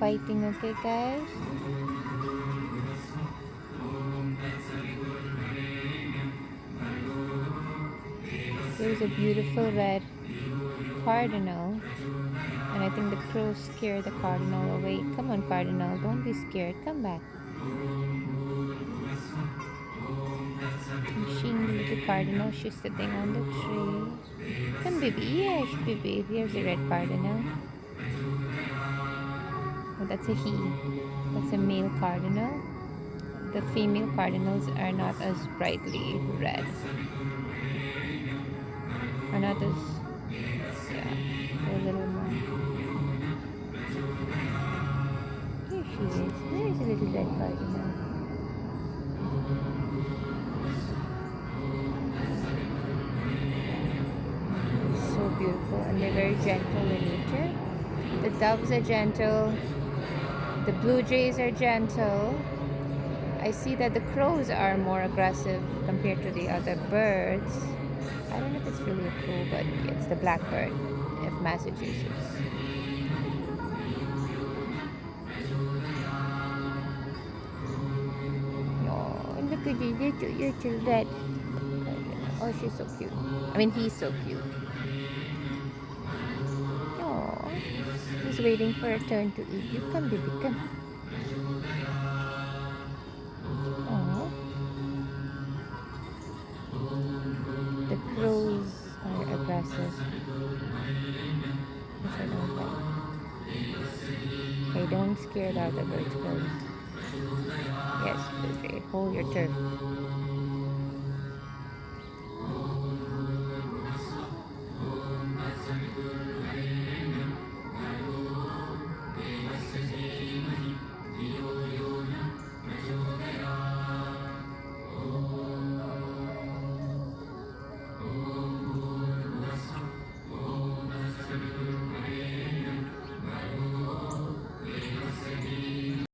fighting, okay, guys? Here's a beautiful red cardinal. And I think the crows scare the cardinal away. Come on, cardinal, don't be scared. Come back. I'm seeing the little cardinal. She's sitting on the tree. Come, baby. Yes, baby. Here's a red cardinal. Oh, that's a he. That's a male cardinal. The female cardinals are not as brightly red. Are not as, yeah, they're a little more. Here she is. There's a little red cardinal. So beautiful, and they're very gentle in nature. The doves are gentle. The blue jays are gentle. I see that the crows are more aggressive compared to the other birds. I don't know if it's really a crow, but it's the blackbird of Massachusetts. Oh, look at the little red. Oh, she's so cute. I mean, he's so cute. Oh, he's waiting for a turn to eat you. Come, baby, come. Oh, the crows are aggressive, which I don't like. Hey, don't scare the other birds, guys. Yes, Blue Jay, hold your turf.